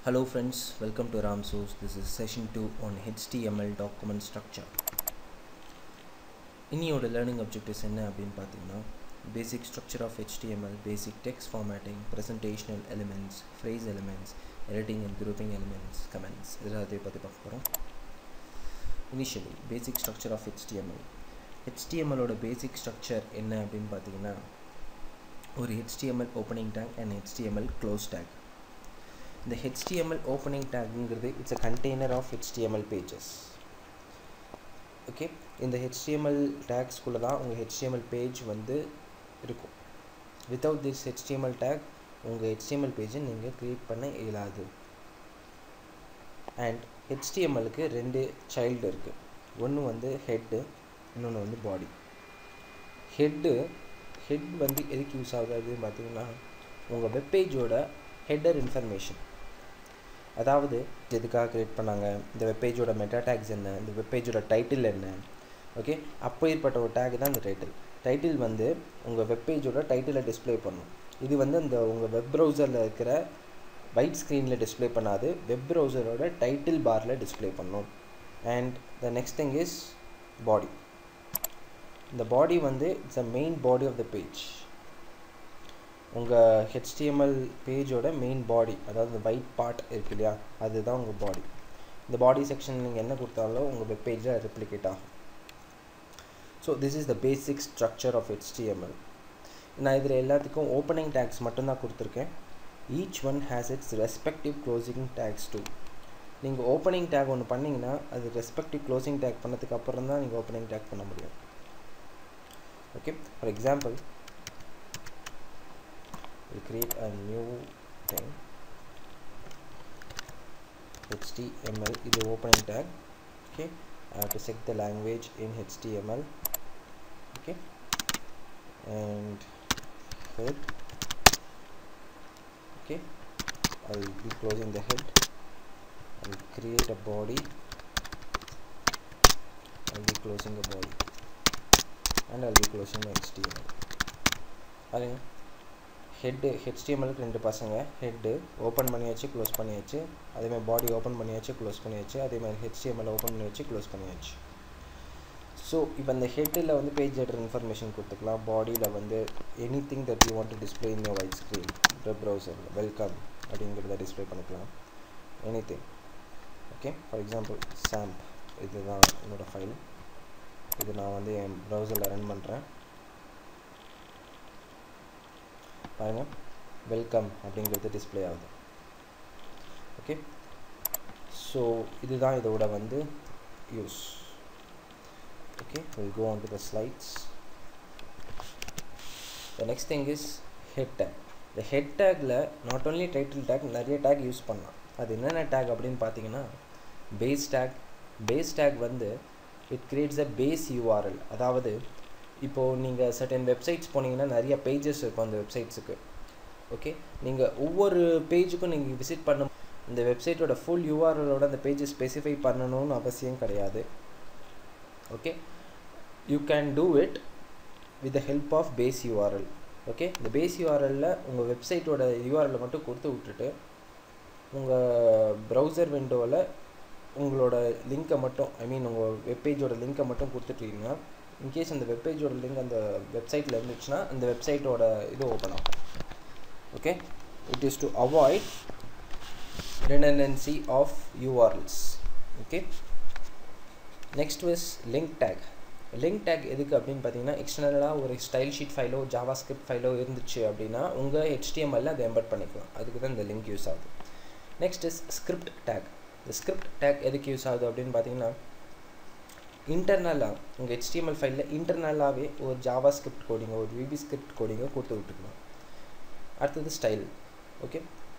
Hello friends, welcome to Ramsource. This is session 2 on HTML document structure. இன்னியோட learning objectives என்ன அப்படின்னு பார்த்தீங்கன்னா basic structure of HTML, basic text formatting, presentational elements, phrase elements, editing and grouping elements, comments இதெல்லாம் பற்றி பார்க்க போகிறோம். Initially, basic structure of HTML. HTML ஓட basic structure என்ன அப்படின்னு பார்த்தீங்கன்னா ஒரு HTML opening tag and HTML close tag. The HTML opening tag it's a container of HTML pages. Okay, in the HTML tags குள்ள தான் உங்க HTML page வந்து இருக்கும். Without this HTML tag உங்க HTML page நீங்க create பண்ண இயலாது. And HTML க்கு ரெண்டு child இருக்கு. ஒன்னு வந்து head, இன்னொன்னு வந்து body. Head வந்து எதுக்கு யூஸ் ஆகுதுன்னு பார்த்தீங்கன்னா உங்க வெப் பேஜோட header information. அதாவது எதுக்காக கிரியேட் பண்ணாங்க, இந்த வெப் பேஜோட மெட்டா டேக்ஸ் என்ன, இந்த வெப் பேஜோட டைட்டில் என்ன, ஓகே அப்படிப்பட்ட ஒரு டேக் தான் இந்த டைட்டில் வந்து உங்கள் வெப் பேஜோட டைட்டிலை டிஸ்பிளே பண்ணும். இது வந்து இந்த உங்கள் வெப் ப்ரௌசரில் இருக்கிற வைட் ஸ்க்ரீனில் டிஸ்பிளே பண்ணாது, வெப் ப்ரௌசரோட டைட்டில் பாரில் டிஸ்பிளே பண்ணும். And the next thing is body. இந்த பாடி வந்து it's a main body of the page. உங்கள் HTML பேஜோட மெயின் பாடி, அதாவது இந்த ஒயிட் பார்ட் இருக்கு இல்லையா, அதுதான் உங்கள் பாடி. இந்த பாடி செக்ஷன் நீங்கள் என்ன கொடுத்தாலும் உங்கள் வெப் பேஜில் ரெப்ளிகேட் ஆகும். So this is the basic structure of HTML. நான் இதில் எல்லாத்துக்கும் ஓப்பனிங் டேக்ஸ் மட்டும்தான் கொடுத்துருக்கேன். Each one has its respective closing tags too. நீங்கள் ஓப்பனிங் டேக் ஒன்று பண்ணிங்கன்னா அது ரெஸ்பெக்டிவ் க்ளோசிங் டேக் பண்ணதுக்கு அப்புறம் தான் நீங்கள் ஓப்பனிங் டேக் பண்ண முடியும். Okay, for example we create a new thing, HTML is the opening tag. Okay, I have to set the language in HTML. Okay, and head. Okay, I will be closing the head. I will create a body. I will be closing the body, and I will be closing my HTML. Arey head HTMLக்கு ரெண்டு பசங்க, head open பண்ணியாச்சு close பண்ணியாச்சு, அதேமாதிரி பாடி open பண்ணியாச்சு close பண்ணியாச்சு, அதேமாதிரி HTML open பண்ணியாச்சு க்ளோஸ் பண்ணியாச்சு. ஸோ இப்போ இந்த ஹெட்டில் வந்து பேஜ் ஹெடர் இன்ஃபர்மேஷன் கொடுத்துக்கலாம், பாடியில் வந்து anything that you want to display in your white screen web ப்ரௌசரில் வெல்கம் அப்படிங்கிறத டிஸ்பிளே பண்ணிக்கலாம், anything. Okay, for example சாம்ப், இதுதான் என்னோடய ஃபைல். இது நான் வந்து என் ப்ரௌசரில் ரன் பண்ணுறேன். பாருங்கள், வெல்கம் அப்படிங்கிறது டிஸ்பிளே ஆகுது. ஓகே, ஸோ இதுதான் இதோட வந்து use. Okay, we'll go on to the slides. The next thing is head tag. The head tagல not only title tag, நிறைய tag யூஸ் பண்ணலாம். அது என்னென்ன tag அப்படின்னு பார்த்தீங்கன்னா base tag. base tag வந்து it creates a base URL. அதாவது இப்போது நீங்கள் சர்டன் வெப்சைட்ஸ் போனீங்கன்னா நிறைய பேஜஸ் இருக்கும் அந்த வெப்சைட்ஸுக்கு. ஓகே, நீங்கள் ஒவ்வொரு பேஜுக்கும் நீங்கள் விசிட் பண்ண இந்த வெப்சைட்டோட ஃபுல் யூஆர்எலோட அந்த பேஜை ஸ்பெசிஃபை பண்ணணும்னு அவசியம் கிடையாது. Okay, you can do it with the help of base URL. Okay, இந்த பேஸ் யூஆர்எல்லில் உங்கள் வெப்சைட்டோட யூஆர்எல்லை மட்டும் கொடுத்து விட்டுட்டு உங்கள் ப்ரௌசர் விண்டோவில் உங்களோட லிங்க்கை மட்டும், உங்கள் வெப்பேஜோட லிங்க்கை மட்டும் கொடுத்துட்டீங்கன்னா இன்கேஸ் அந்த வெப்பேஜோட லிங்க் அந்த வெப்சைட்டில் இருந்துச்சுன்னா அந்த வெப்சைட்டோட இது ஓப்பன் ஆகும். Okay, it is to avoid redundancy of URLs. Okay, next is link take. Link take எதுக்கு அப்படின்னு பார்த்தீங்கன்னா எக்ஸ்டர்னலாக ஒரு ஸ்டைல் ஷீட் ஃபைலோ ஜாவா ஸ்கிரிப்ட் ஃபைலோ இருந்துச்சு அப்படின்னா உங்கள் HTML அதை எம்பெட் பண்ணிக்கலாம், அதுக்கு தான் இந்த லிங்க் யூஸ் ஆகுது. Next is script take. இந்த ஸ்கிரிப்ட் டேக் எதுக்கு யூஸ் ஆகுது அப்படின்னு பார்த்தீங்கன்னா இன்டர்னலாக உங்கள் HTML ஃபைலில் இன்டர்னலாகவே ஒரு ஜாவா ஸ்கிரிப்ட் கோடிங்கோ ஒரு VB ஸ்கிரிப்ட் கோடிங்கோ கொடுத்து விட்டுக்கலாம். அடுத்தது ஸ்டைல். ஓகே,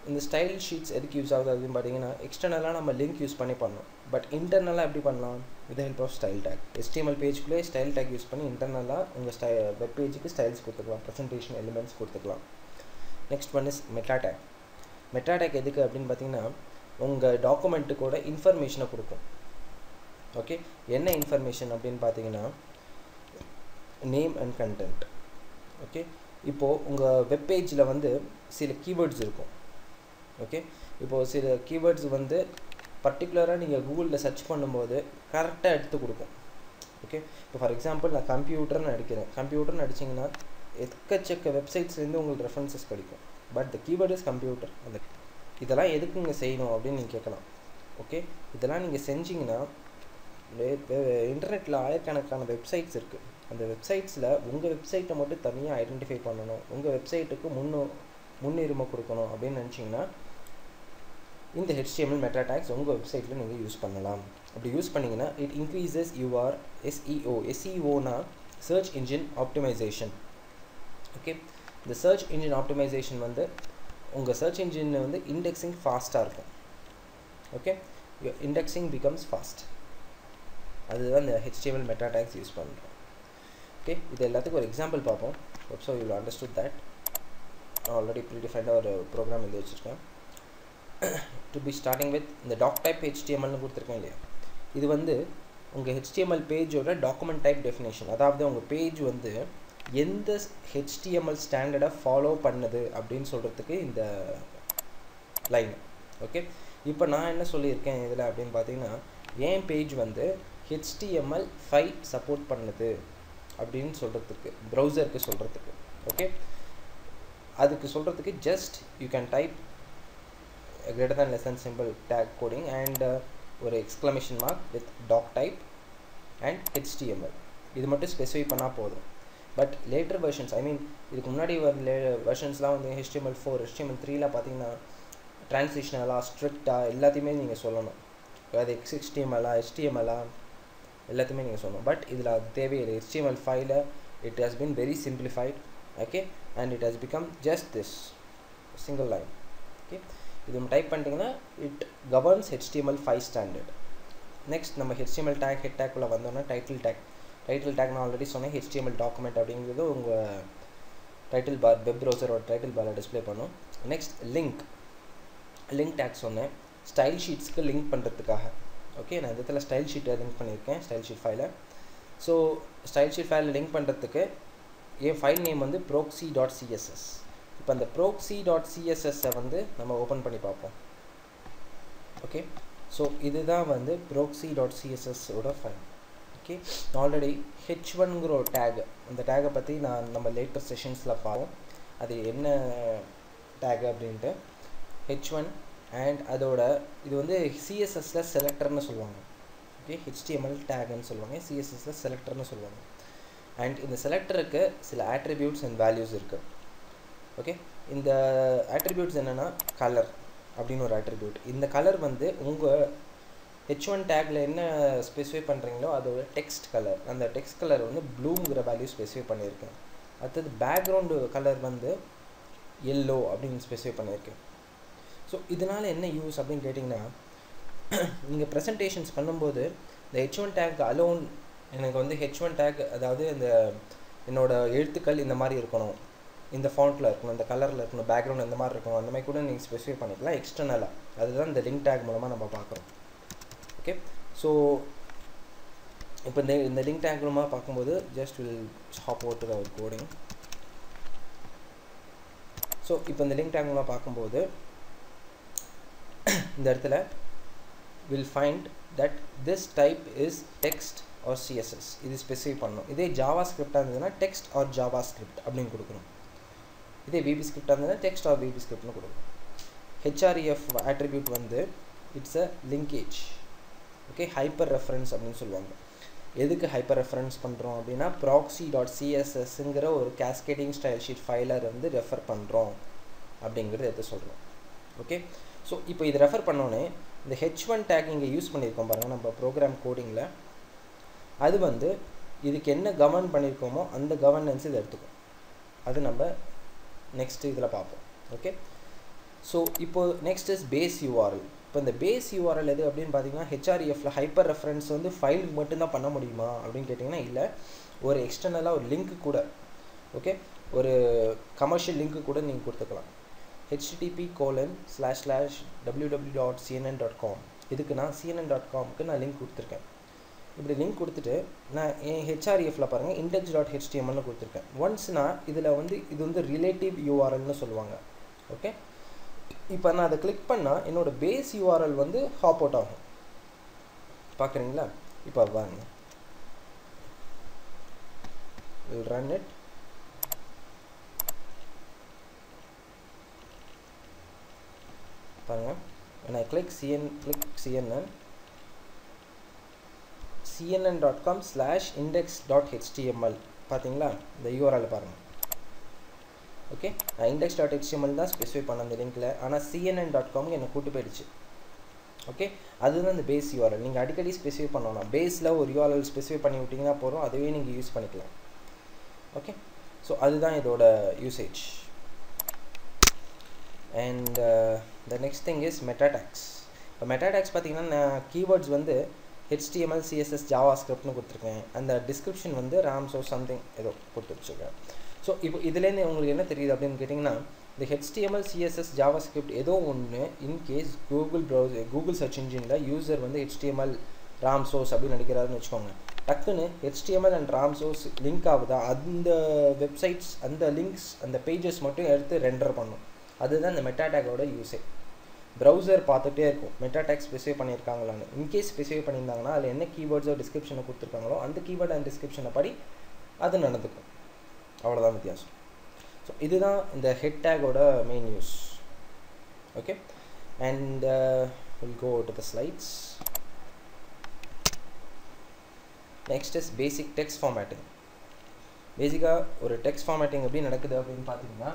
இந்த ஸ்டைல் ஷீட்ஸ் எதுக்கு யூஸ் ஆகுது அப்படின்னு பார்த்தீங்கன்னா எக்ஸ்டர்னலாக நம்ம லிங்க் யூஸ் பண்ணி பண்ணோம், பட் இன்டர்னலாக எப்படி பண்ணலாம், with help of style tag. HTML பேஜ்குள்ளே ஸ்டைல் டேக் யூஸ் பண்ணி இன்டர்னலாக உங்கள் வெப் பேஜுக்கு ஸ்டைல்ஸ் கொடுத்துக்கலாம், ப்ரெசன்டேஷன் எலிமெண்ட்ஸ் கொடுத்துக்கலாம். Next one is meta tag. Meta tag எதுக்கு அப்படின்னு பார்த்தீங்கன்னா உங்கள் டாக்குமெண்ட்டுக்கூட இன்ஃபர்மேஷனை கொடுக்கும். ஓகே, என்ன இன்ஃபர்மேஷன் அப்படின்னு பார்த்தீங்கன்னா நேம் அண்ட் கண்டென்ட். ஓகே, இப்போது உங்கள் வெப் பேஜில் வந்து சில கீவேர்ட்ஸ் இருக்கும். ஓகே, இப்போது சில கீவேர்ட்ஸ் வந்து பர்டிகுலராக நீங்கள் கூகுளில் சர்ச் பண்ணும்போது கரெக்டாக எடுத்து கொடுக்கும். ஓகே, இப்போ ஃபார் எக்ஸாம்பிள் நான் கம்ப்யூட்டர்னு கம்ப்யூட்டர்னு அடிச்சிங்கன்னா எக்கச்சக்க வெப்சைட்ஸ்லேருந்து உங்களுக்கு ரெஃபரன்சஸ் கிடைக்கும். But the keyword is computer. அந்த இதெல்லாம் எதுக்கு நீங்கள் செய்யணும் அப்படின்னு நீங்கள் கேட்கலாம். ஓகே, இதெல்லாம் நீங்கள் செஞ்சிங்கன்னா இன்டர்நெட்டில் ஆயிரக்கணக்கான வெப்சைட்ஸ் இருக்குது. அந்த வெப்சைட்ஸில் உங்கள் வெப்சைட்டை மட்டும் தனியாக ஐடென்டிஃபை பண்ணணும், உங்கள் வெப்சைட்டுக்கு முன்னுரிமை கொடுக்கணும் அப்படின்னு நினச்சிங்கன்னா இந்த HTML மெட்டா டேக்ஸ் உங்கள் வெப்சைட்டில் நீங்கள் யூஸ் பண்ணலாம். அப்படி யூஸ் பண்ணிங்கன்னா இட் இன்க்ரீசஸ் யுவர் SEO. SEOனா சர்ச் இன்ஜின் ஆப்டிமைசேஷன். ஓகே, இந்த சர்ச் இன்ஜின் ஆப்டிமைசேஷன் வந்து உங்கள் சர்ச் இன்ஜின் வந்து இண்டெக்ஸிங் ஃபாஸ்ட்டாக இருக்கும். Okay, indexing becomes fast. அதுதான் இந்த HTML மெட்டா டேக்ஸ் யூஸ் பண்ணுறோம். ஓகே, இது எல்லாத்துக்கும் ஒரு எக்ஸாம்பிள் பார்ப்போம். So you will understood that. Already ப்ரீடிஃபைண்டாக ஒரு ப்ரோக்ராம் எழுதி வச்சுருக்கேன். டு பி ஸ்டார்டிங் வித் இந்த டாக் டைப் HTMLனு கொடுத்துருக்கேன் இல்லையா, இது வந்து உங்கள் HTML பேஜோட டாக்குமெண்ட் டைப் டெஃபினேஷன். அதாவது உங்கள் பேஜ் வந்து எந்த HTML ஸ்டாண்டர்டை ஃபாலோ பண்ணுது அப்படின்னு சொல்கிறதுக்கு இந்த லைன். ஓகே, இப்போ நான் என்ன சொல்லியிருக்கேன் இதில் அப்படின்னு பார்த்தீங்கன்னா, என் பேஜ் வந்து HTML5 சப்போர்ட் பண்ணுது அப்படின்னு சொல்கிறதுக்கு, ப்ரௌசருக்கு சொல்கிறதுக்கு. ஓகே, அதுக்கு சொல்கிறதுக்கு just you can type greater than less than symbol tag coding and ஒரு exclamation mark with doc type and HTML. இது மட்டும் ஸ்பெசிஃபை பண்ணால் போதும். பட் லேட்டர் வெர்ஷன்ஸ், ஐ மீன் இதுக்கு முன்னாடி வெர்ஷன்ஸ்லாம் வந்து HTML4 HTML3லாம் பார்த்தீங்கன்னா ட்ரான்ஸ்லேஷனலாக ஸ்ட்ரிக்டாக எல்லாத்தையுமே நீங்கள் சொல்லணும். அது XHTML HTML எல்லாத்தையுமே நீங்கள் சொல்லணும். பட் இதில் அது தேவையில்லை. HTML5ல it has been very simplified. Okay, and it has become just this single line. Okay, இது டைப் பண்ணிட்டீங்கன்னா it governance HTML5 standard. Next நம்ம HTML டேக் ஹெட் டேக்குள்ளே வந்தோன்னா டைட்டில் டேக் நான் ஆல்ரெடி சொன்னேன். HTML டாக்குமெண்ட் அப்படிங்கிறது உங்கள் டைட்டில் பார், வெப் ப்ரௌசரோட title பாரில் டிஸ்பிளே பண்ணும். நெக்ஸ்ட் லிங்க் டேக் சொன்னேன், ஸ்டைல் ஷீட்ஸ்க்கு லிங்க் பண்ணுறதுக்காக. ஓகே, நான் இந்த இடத்துல ஸ்டைல் ஷீட்டை லிங்க் பண்ணியிருக்கேன், ஸ்டைல் ஷீட் ஃபைலை. ஸோ ஸ்டைல் ஷீட் ஃபைலில் லிங்க் பண்ணுறதுக்கு என் ஃபைல் நேம் வந்து proxy.css. இப்போ அந்த proxy.css வந்து நம்ம ஓப்பன் பண்ணி பார்ப்போம். ஓகே, ஸோ இதுதான் வந்து proxy.css ஓட ஃபைல். ஓகே, ஆல்ரெடி h1ங்கிற ஒரு டேக், அந்த டேகை பற்றி நம்ம லேட்டர் செஷன்ஸில் பார்ப்போம். அது என்ன டேக் அப்படின்ட்டு. h1 அண்ட் அதோட இது வந்து CSSல செலக்டர்னு சொல்லுவாங்க. ஓகே, HTML டேக்னு சொல்லுவாங்க, CSSல செலக்டர்னு சொல்லுவாங்க. அண்ட் இந்த செலக்டருக்கு சில ஆட்ரிபியூட்ஸ் அண்ட் வேல்யூஸ் இருக்குது. ஓகே, இந்த ஆட்ரிபியூட்ஸ் என்னென்னா கலர் அப்படின்னு ஒரு ஆட்ரிபியூட். இந்த கலர் வந்து உங்கள் h1 டேக்கில் என்ன ஸ்பெசிஃபை பண்ணுறீங்களோ அதோட டெக்ஸ்ட் கலர், அந்த டெக்ஸ்ட் கலர் வந்து ப்ளூங்கிற வேல்யூ ஸ்பெசிஃபை பண்ணியிருக்கேன். அடுத்தது பேக்ரவுண்டு கலர் வந்து எல்லோ அப்படின்னு ஸ்பெசிஃபை பண்ணியிருக்கேன். ஸோ இதனால் என்ன யூஸ் அப்படின்னு கேட்டிங்கன்னா, நீங்கள் ப்ரெசன்டேஷன்ஸ் பண்ணும்போது இந்த h1 டேக் அலோன் எனக்கு வந்து h1 டேக், அதாவது இந்த என்னோடய எழுத்துக்கள் இந்த மாதிரி இருக்கணும், இந்த ஃபாண்ட்டில் இருக்கணும், இந்த கலரில் இருக்கணும், பேக்ரவுண்ட் இந்த மாதிரி இருக்கணும், அந்த மாதிரி கூட நீங்கள் ஸ்பெசிஃபை பண்ணிக்கலாம் எக்ஸ்டர்னலாக. அதுதான் இந்த லிங்க் டேக் மூலமாக நம்ம பார்க்குறோம். ஓகே, ஸோ இப்போ இந்த லிங்க் டேக் மூலமாக பார்க்கும்போது just we'll hop out to our coding. So இப்போ இந்த லிங்க் டேக் மூலமாக பார்க்கும்போது இந்த இடத்துல we'll find that this type is text or CSS. இது ஸ்பெசிஃபை பண்ணணும். இதே ஜாவா ஸ்கிரிப்டாக இருந்ததுன்னா டெக்ஸ்ட் ஆர் ஜாவா ஸ்கிரிப்ட் அப்படின்னு கொடுக்கணும். இதே VB ஸ்கிரிப்டாக இருந்ததுன்னா டெக்ஸ்ட் ஆர் VB ஸ்கிரிப்ட்னு கொடுக்கணும். HREF ஆட்ரிபியூட் வந்து it's a linkage. Okay, hyper reference அப்படின்னு சொல்லுவாங்க. எதுக்கு ஹைப்பர் ரெஃபரன்ஸ் பண்ணுறோம் அப்படின்னா proxy.cssங்கிற ஒரு கேஸ்கேடிங் ஸ்டைல் ஷீட் ஃபைலை வந்து ரெஃபர் பண்ணுறோம் அப்படிங்கிறது எடுத்து சொல்கிறோம். ஓகே, ஸோ இப்போ இது ரெஃபர் பண்ணோன்னே இந்த h1 டேக் இங்கே யூஸ் பண்ணியிருக்கோம் பாருங்கள் நம்ம ப்ரோக்ராம் கோடிங்கில். அது வந்து இதுக்கு என்ன கவர்ன் பண்ணியிருக்கோமோ அந்த கவர்னன்ஸ் இதை எடுத்துக்கும். அது நம்ம நெக்ஸ்ட்டு இதில் பார்ப்போம். ஓகே, ஸோ இப்போது நெக்ஸ்ட் இஸ் பேஸ் URL. இப்போ இந்த பேஸ் URL எது அப்படின்னு பார்த்தீங்கன்னா, HREFல ஹைப்பர் ரெஃபரன்ஸ் வந்து ஃபைலுக்கு மட்டும்தான் பண்ண முடியுமா அப்படின்னு கேட்டிங்கன்னா இல்லை, ஒரு எக்ஸ்டர்னலாக ஒரு லிங்க்கு கூட, ஓகே, ஒரு கமர்ஷியல் லிங்க்கு கூட நீங்கள் கொடுத்துக்கலாம். http://www.cnn.com. இதுக்கு நான் cnn.comக்கு நான் லிங்க் கொடுத்துருக்கேன். இப்படி லிங்க் கொடுத்துட்டு நான் என் HREFல பாருங்கள் index.htmlனு கொடுத்துருக்கேன். ஒன்ஸ் நான் இதில் வந்து இது வந்து ரிலேட்டிவ் URLனு சொல்லுவாங்க. ஓகே, இப்போ நான் அதை கிளிக் பண்ணால் என்னோட பேஸ் யூஆர்எல் வந்து ஹாப் அவுட் ஆகும். பார்க்குறீங்களா? இப்போ பாருங்க, we'll run it. பாருங்க, when I click cnn.com/index.html பார்த்தீங்களா? இந்த யூஆர்எல் பாருங்கள். ஓகே, நான் index.html தான் ஸ்பெசிஃபை பண்ண அந்த லிங்க்கில், ஆனால் cnn.com என்னை கூட்டு போயிடுச்சு. ஓகே, அதுதான் இந்த பேஸ் யூஆர்எல். நீங்கள் அடிக்கடி ஸ்பெசிஃபை பண்ணணும். பேஸில் ஒரு யூஆர்எல் ஸ்பெசிஃபை பண்ணி விட்டிங்கன்னா போகிறோம், அதுவே நீங்கள் யூஸ் பண்ணிக்கலாம். ஓகே, ஸோ அதுதான் இதோட usage. And the next thing is meta tags. இப்போ மெட்டா டேக்ஸ் பார்த்தீங்கன்னா நான் கீவேர்ட்ஸ் வந்து HTML, CSS, JavaScriptனு கொடுத்துருக்கேன். அந்த டிஸ்கிரிப்ஷன் வந்து ராம்ஸோ சம்திங் ஏதோ கொடுத்து வச்சுருக்கேன். ஸோ இப்போ இதுலேருந்து உங்களுக்கு என்ன தெரியுது அப்படின்னு கேட்டிங்கன்னா, இந்த HTML, CSS, JavaScript ஏதோ ஒன்று இன்கேஸ் கூகுள் சர்ச் இன்ஜினில் யூசர் வந்து HTML RAM source அப்படின்னு நினைக்கிறாருன்னு வச்சுக்கோங்க. டக்குன்னு HTML and RAM source link ஆகுதா, அந்த வெப்சைட்ஸ், அந்த லிங்க்ஸ், அந்த பேஜஸ் மட்டும் எடுத்து ரெண்டர் பண்ணும். அதுதான் இந்த மெட்டா டேக்கோட யூஸே. ப்ரௌசர் பார்த்துட்டே இருக்கும் மெட்டா டேக் ஸ்பெசிஃபை பண்ணியிருக்காங்களான்னு. இன்கேஸ் ஸ்பெசிஃபை பண்ணியிருந்தாங்கன்னா அதில் என்ன கீவேர்ட்ஸோ டிஸ்கிரிப்ஷனை கொடுத்துருக்காங்களோ அந்த கீவேர்ட் அண்ட் டிஸ்கிரிப்ஷனை படி அது நடந்துக்கும். அவ்வளோதான் வித்தியாசம். ஸோ இதுதான் இந்த ஹெட் டேக்கோட main use. Okay, and will go to the slides. Next is basic text formatting. பேசிக்காக ஒரு டெக்ஸ்ட் ஃபார்மேட்டிங் எப்படி நடக்குது அப்படின்னு பார்த்தீங்கன்னா,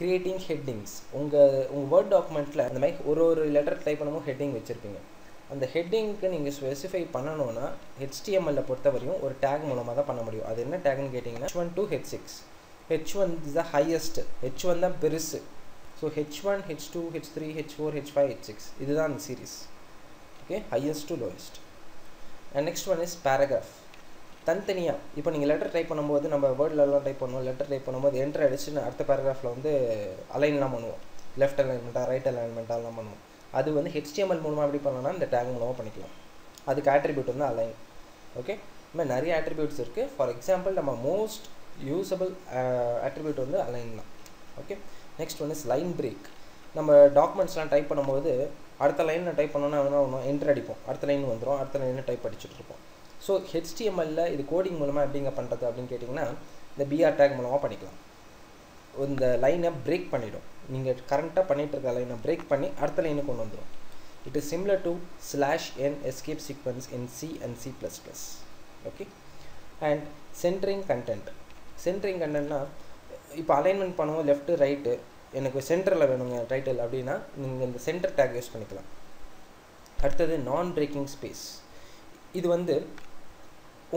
கிரியேட்டிங் ஹெட்டிங்ஸ். உங்கள் வேர்ட் டாக்குமெண்ட்டில் இந்த மாதிரி ஒரு லெட்டர் டைப் பண்ணும்போது ஹெட்டிங் வச்சுருப்பீங்க. அந்த ஹெட்டிங்க்கு நீங்கள் ஸ்பெசிஃபை பண்ணணுன்னா HTML பொறுத்தவரையும் ஒரு டேக் மூலமாக தான் பண்ண முடியும். அது என்ன டேக்னு கேட்டிங்கன்னா H1 to H6. H1 is the highest, H1 தான் பெருசு. So H1, H2, H3, H4, H5, H6 இதுதான் அந்த series. Okay, highest to lowest. And next one is paragraph. தனித்தனியாக இப்போ நீங்கள் லெட்டர் டைப் பண்ணும்போது நம்ம வேர்ட்லலாம் டைப் பண்ணுவோம். லெட்டர் டைப் பண்ணும்போது என்ட்ரு அடிச்சுன்னு அடுத்த பேராகிராஃபில் வந்து அலைன்லாம் பண்ணுவோம். லெஃப்ட் அலைன்மெண்ட்டாக ரைட் அலைன்மெண்ட்டாலாம் பண்ணுவோம். அது வந்து HTML மூலமாக எப்படி பண்ணலாம்னா இந்த டேக் மூலமாக பண்ணிக்கலாம். அதுக்கு ஆட்ரிபியூட் வந்து அலைன். ஓகே, இந்த மாதிரி நிறைய ஆட்ரிபியூட்ஸ் இருக்குது. ஃபார் எக்ஸாம்பிள் நம்ம மோஸ்ட் யூஸபிள் ஆட்ரிபியூட் வந்து அலைன் தான். Okay, next one is line break. நம்ம டாக்குமெண்ட்ஸ்லாம் டைப் பண்ணும்போது அடுத்த லைனில் டைப் பண்ணோன்னா என்ன ஒன்று என்ட்ரு அடிப்போம், அடுத்த லைன் வந்துடும், அடுத்த லைனில் டைப் அடிச்சுட்ருப்போம். ஸோ HTML இது கோடிங் மூலமாக எப்படிங்க பண்ணுறது அப்படின்னு கேட்டிங்கன்னா இந்த BR டேக் மூலமாக பண்ணிக்கலாம். இந்த லைனை பிரேக் பண்ணிவிடும். நீங்கள் கரண்ட்டாக பண்ணிகிட்டு இருக்க லைனை பிரேக் பண்ணி அடுத்த லைனுக்கு கொண்டு வந்துடும். It is similar to /n escape sequence in C and C++. Okay, and centering content. Centering கண்டென்ட்னா இப்போ அலைன்மெண்ட் பண்ணுவோம் லெஃப்ட்டு ரைட்டு, எனக்கு சென்டரில் வேணுங்க டைட்டில் அப்படின்னா நீங்கள் இந்த சென்டர் டேக் யூஸ் பண்ணிக்கலாம். அடுத்தது நான் பிரேக்கிங் ஸ்பேஸ். இது வந்து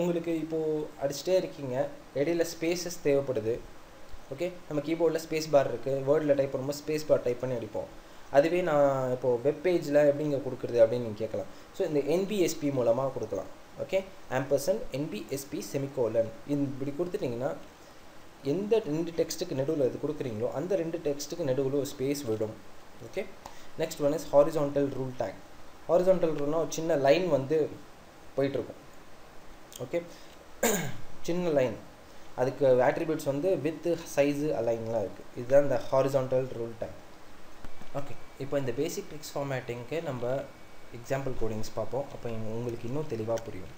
உங்களுக்கு இப்போது அடிச்சுட்டே இருக்கீங்க, இடையில ஸ்பேஸஸ் தேவைப்படுது. ஓகே, நம்ம கீபோர்டில் ஸ்பேஸ் பார் இருக்குது, வேர்டில் டைப் பண்ணும்போது ஸ்பேஸ் பார் டைப் பண்ணி அடிப்போம். அதுவே நான் இப்போது வெப் பேஜில் எப்படிங்க கொடுக்குறது அப்படின்னு நீங்கள் கேட்கலாம். ஸோ இந்த NBSP மூலமாக கொடுக்கலாம். ஓகே, &NBSP செமிகோலன் இப்படி கொடுத்துட்டிங்கன்னா எந்த 2 டெக்ஸ்ட்டுக்கு நடுவில் இது கொடுக்குறீங்களோ அந்த 2 டெக்ஸ்ட்டுக்கு நடுவில் ஒரு ஸ்பேஸ் விடும். Okay, next one is horizontal rule tag. Horizontal ரூல்னால் ஒரு சின்ன லைன் வந்து போயிட்டுருக்கும். ஓகே, சின்ன லைன், அதுக்கு ஆட்ரிபியூட்ஸ் வந்து வித் சைஸு அலைன்லாம் இருக்குது. இதுதான் இந்த ஹாரிசான்டல் ரூல் டேக். ஓகே, இப்போ இந்த பேசிக் டெக்ஸ்ட் ஃபார்மேட்டிங்க்கு நம்ம எக்ஸாம்பிள் கோடிங்ஸ் பார்ப்போம். அப்போ உங்களுக்கு இன்னும் தெளிவாக புரியும்.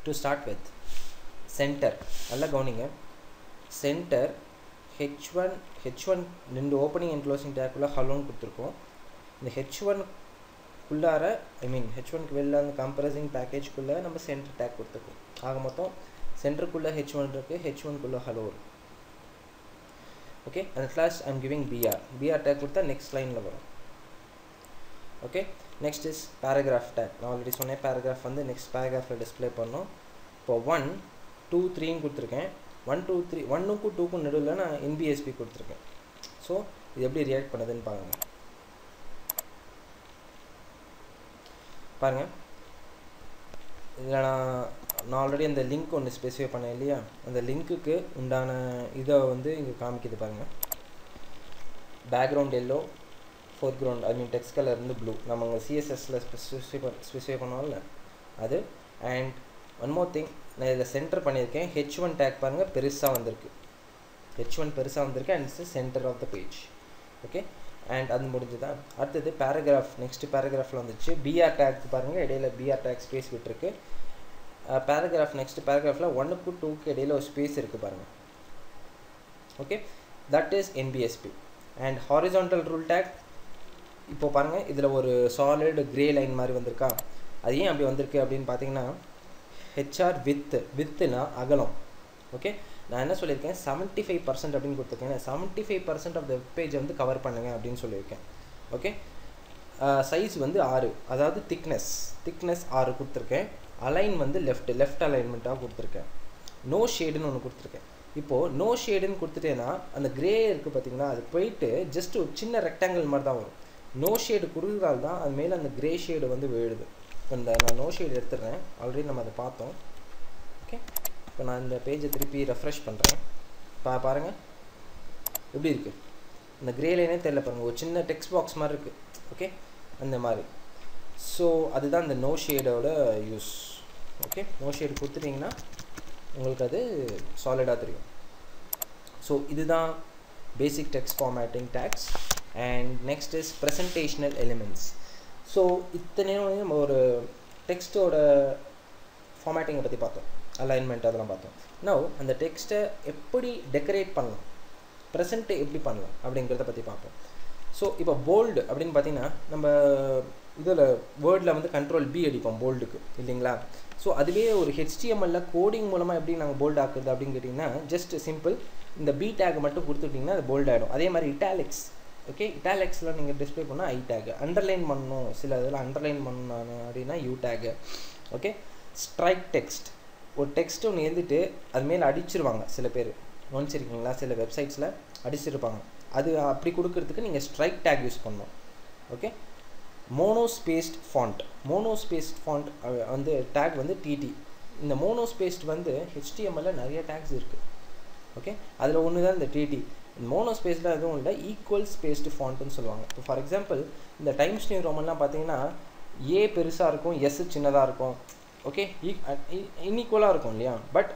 To start with center. நல்லா கவனிங்க. Center H1 2 opening and closing டேக்குள்ளே ஹலோன்னு கொடுத்துருக்கோம். இந்த H1 குள்ளார H1க்கு வெளில அந்த கம்ப்ரஸிங் பேக்கேஜ்க்குள்ளே நம்ம சென்டர் டேக் கொடுத்துருக்கோம். ஆக மொத்தம் சென்டருக்குள்ளே H1 இருக்குது, H1குள்ளே ஹலோ இருக்குது. ஓகே, அந்த class I'm giving BR tag கொடுத்தா நெக்ஸ்ட் லைனில் வரும். Okay, next is paragraph tag. நான் ஆல்ரெடி சொன்னேன் பேராகிராஃப் வந்து நெக்ஸ்ட் பேராகிராஃபில் டிஸ்பிளே பண்ணோம். இப்போ 1 2 3ன்னு கொடுத்துருக்கேன். 1 2 3 1க்கும் 2க்கும் நடுவில் நான் NBSP கொடுத்துருக்கேன். ஸோ இது எப்படி ரியாக்ட் பண்ணுதுன்னு பாருங்கள். பாருங்கள், இதில் நான் ஆல்ரெடி அந்த லிங்க் ஒன்று ஸ்பெசிஃபை பண்ணேன் இல்லையா, அந்த லிங்க்குக்கு உண்டான இதை வந்து இங்கே காமிக்குது பாருங்கள். Background yellow, foreground text colour வந்து ப்ளூ. நம்ம அங்கே CSSல ஸ்பெசிஃபை பண்ணோம்ல அது. அண்ட் ஒன் மோர் திங், நான் இதில் சென்டர் பண்ணியிருக்கேன். H1 டேக் பாருங்கள் பெருசாக வந்திருக்கு. H1 பெருசாக வந்திருக்கு and it's centre of the page. Okay, and அது முடிஞ்சுதா. அடுத்தது பேராகிராஃப். நெக்ஸ்ட் பேராகிராஃபில் வந்துச்சு பிஆர் டேக் பாருங்கள், இடையில பிஆர் டேக் ஸ்பேஸ் விட்டுருக்கு. பேராகிராஃப் நெக்ஸ்ட் பேராகிராஃபில் 1க்கு 2க்கு இடையில ஒரு ஸ்பேஸ் இருக்குது பாருங்கள். Okay, that is NPSP. And horizontal rule take இப்போ பாருங்கள், இதில் ஒரு சாலிட் கிரே லைன் மாதிரி வந்திருக்கா. அது ஏன் அப்படி வந்திருக்கு அப்படின்னு பார்த்தீங்கன்னா ஹெச்ஆர் வித்துனா அகலம். ஓகே, நான் என்ன சொல்லியிருக்கேன் 75% அப்படின்னு கொடுத்துருக்கேன். 75% ஆஃப் த வெப்பேஜ் வந்து கவர் பண்ணுங்கள் அப்படின்னு சொல்லியிருக்கேன். ஓகே, சைஸ் வந்து 6, அதாவது திக்னஸ் 6 கொடுத்துருக்கேன். அலைன் வந்து லெஃப்ட் அலைன்மெண்ட்டாக கொடுத்துருக்கேன். நோ ஷேடுன்னு ஒன்று கொடுத்துருக்கேன். இப்போது நோ ஷேடுன்னு கொடுத்துட்டேன்னா அந்த கிரே இருக்குது பார்த்தீங்கன்னா, அது போயிட்டு ஜஸ்ட் ஒரு சின்ன ரெக்டாங்கிள் மாதிரி தான் வரும். நோ ஷேடு கொடுக்குறதால தான் அது மேலே அந்த கிரே ஷேடு வந்து விழுது. இப்போ இந்த நான் நோ ஷேடு எடுத்துடுறேன், ஆல்ரெடி நம்ம அதை பார்த்தோம். ஓகே, இப்போ நான் இந்த பேஜை திருப்பி ரெஃப்ரெஷ் பண்ணுறேன். பாருங்கள் எப்படி இருக்குது, இந்த கிரே லைனே தெரியல பாருங்கள், ஒரு சின்ன டெக்ஸ்ட் பாக்ஸ் மாதிரி இருக்குது. ஓகே, அந்த மாதிரி. ஸோ அதுதான் இந்த நோ ஷேடோட யூஸ். ஓகே, நோ ஷேடு கொடுத்துட்டிங்கன்னா உங்களுக்கு அது சாலிடாக தெரியும். ஸோ இதுதான் basic text formatting tags. And next is presentational elements. So இத்தனையும் நம்ம ஒரு டெக்ஸ்ட்டோட ஃபார்மேட்டிங்கை பற்றி பார்த்தோம், அலைன்மெண்ட் அதெல்லாம் பார்த்தோம். நவ் அந்த டெக்ஸ்ட்டை எப்படி டெக்கரேட் பண்ணலாம், ப்ரெசென்ட்டு எப்படி பண்ணலாம் அப்படிங்கிறத பற்றி பார்ப்போம். ஸோ இப்போ போல்டு அப்படின்னு பார்த்தீங்கன்னா நம்ம இதில் வேர்டில் வந்து Ctrl+B அடிப்போம் போல்டுக்கு இல்லைங்களா. ஸோ அதுவே ஒரு HTML கோடிங் மூலமாக எப்படி நாங்கள் போல்டு ஆக்குறது அப்படின்னு கேட்டிங்கன்னா ஜஸ்ட் சிம்பிள் இந்த பி டேக் மட்டும் கொடுத்துட்டிங்கன்னா அது போல்டு ஆகிடும். அதே மாதிரி இட்டாலிக்ஸ். ஓகே, இட்டாலிக்ஸில் நீங்கள் டிஸ்பிளே பண்ணால் ஐ டேக், அண்டர்லைன் பண்ணணும் சில இதில் அண்டர்லைன் பண்ணணும் அப்படின்னா you take. Okay, strike text, ஒரு டெக்ஸ்ட் ஒன்று எழுதிட்டு அது மேலே அடிச்சிருவாங்க சில பேர், கவனிச்சிருக்கீங்களா, சில வெப்சைட்ஸில் அடிச்சிருப்பாங்க. அது அப்படி கொடுக்கறதுக்கு நீங்கள் ஸ்ட்ரைக் டேக் யூஸ் பண்ணணும். ஓகே, மோனோஸ்பேஸ்ட் ஃபாண்ட் வந்து டேக் வந்து டிடி. இந்த மோனோஸ்பேஸ்ட் வந்து HTML நிறைய டேக்ஸ் இருக்குது. ஓகே, அதில் ஒன்று தான் இந்த டிடி. மோனோஸ்பேஸில் எதுவும் இல்லை, ஈக்குவல் ஸ்பேஸ்டு ஃபாண்ட்டுன்னு சொல்லுவாங்க. இப்போ ஃபார் எக்ஸாம்பிள் இந்த டைம்ஸ் நியூ ரோமன்லாம் பார்த்தீங்கன்னா ஏ பெருசாக இருக்கும், எஸ் சின்னதாக இருக்கும். ஓகே, இன்ஈக்குவலாக இருக்கும் இல்லையா. பட்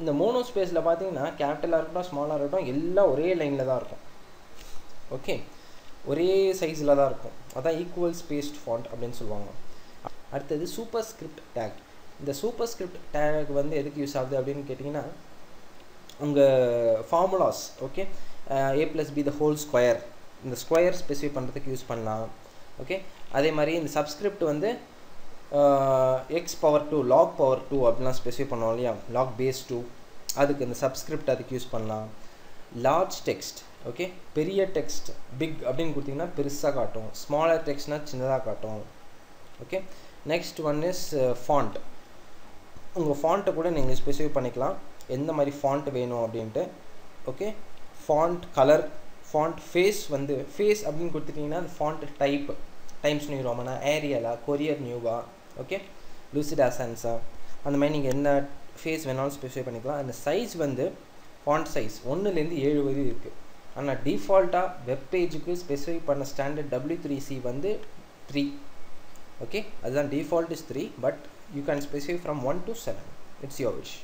இந்த மோனோஸ்பேஸில் பார்த்தீங்கன்னா கேபிட்டலாக இருக்கட்டும் ஸ்மாலாக இருக்கட்டும் எல்லாம் ஒரே லைனில் தான் இருக்கும். ஓகே, ஒரே சைஸில் தான் இருக்கும். அதான் ஈக்குவல் ஸ்பேஸ்ட் ஃபாண்ட் அப்படின்னு சொல்லுவாங்க. அடுத்தது சூப்பர் ஸ்கிரிப்ட் டேக். இந்த சூப்பர் ஸ்கிரிப்ட் டேக் வந்து எதுக்கு யூஸ் ஆகுது அப்படின்னு கேட்டிங்கன்னா உங்கள் ஃபார்முலாஸ். ஓகே, a+b² இந்த ஸ்கொயர் ஸ்பெசிஃபை பண்ணுறதுக்கு யூஸ் பண்ணலாம். ஓகே, அதே மாதிரி இந்த சப்ஸ்கிரிப்ட் வந்து x⁻2 log⁻2 அப்படிலாம் ஸ்பெசிஃபை பண்ணுவோம் இல்லையா, log base 2, அதுக்கு இந்த சப்ஸ்கிரிப்ட் அதுக்கு யூஸ் பண்ணலாம். Large text. ஓகே, பெரிய டெக்ஸ்ட் பிக் அப்படின்னு கொடுத்தீங்கன்னா பெருசாக காட்டும், ஸ்மாலர் டெக்ஸ்ட்னால் சின்னதாக காட்டும். Okay, next one is font. உங்கள் ஃபாண்ட்டை கூட நீங்கள் ஸ்பெசிஃபை பண்ணிக்கலாம் எந்த மாதிரி ஃபாண்ட் வேணும் அப்படின்ட்டு. Okay, font colour, font face வந்து ஃபேஸ் அப்படின்னு கொடுத்துட்டிங்கன்னா அந்த ஃபாண்ட் டைப் டைம்ஸ் நியூ ரோமனா, ஏரியலா, கொரியர் நியூவா, ஓகே, லூசிட் அசன்ஸா, அந்த மாதிரி நீங்கள் என்ன ஃபேஸ் வேணாலும் ஸ்பெசிஃபை பண்ணிக்கலாம். அந்த சைஸ் வந்து ஃபாண்ட் சைஸ் 1லேருந்து 7 வரை இருக்குது. ஆனால் டிஃபால்ட்டாக வெப்பேஜுக்கு ஸ்பெசிஃபை பண்ண ஸ்டாண்டர்ட் W3C வந்து 3. ஓகே, அதுதான் default is 3, but you can specify from 1 to 7. It's your wish.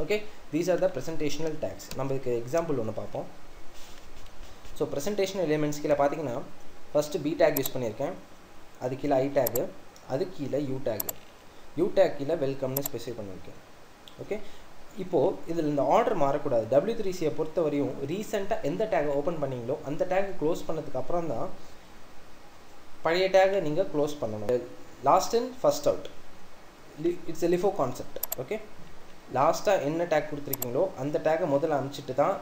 Okay, these are the presentational tags. நம்ம இதுக்கு எக்ஸாம்பிள் ஒன்று பார்ப்போம். ஸோ ப்ரெசன்டேஷனல் எலிமெண்ட்ஸ் கீழே பார்த்தீங்கன்னா ஃபஸ்ட்டு பி டேக் யூஸ் பண்ணியிருக்கேன், அது கீழே ஐ டேகு, அது கீழே யூ டேக் கீழே வெல்கம்னு ஸ்பெசிஃபை பண்ணியிருக்கேன். ஓகே, இப்போது இதில் இந்த ஆர்டர் மாறக்கூடாது. W3Cயை பொறுத்த வரையும் ரீசெண்டாக எந்த டேகை ஓப்பன் பண்ணிங்களோ அந்த டேகை க்ளோஸ் பண்ணதுக்கு அப்புறம் தான் பழைய டேகை நீங்கள் க்ளோஸ் பண்ணணும். Last in first out, it's a லிஃபோ concept. Okay, லாஸ்ட்டாக என்ன டேக் கொடுத்துருக்கீங்களோ அந்த டேகை முதல்ல அனுப்பிச்சிட்டு தான்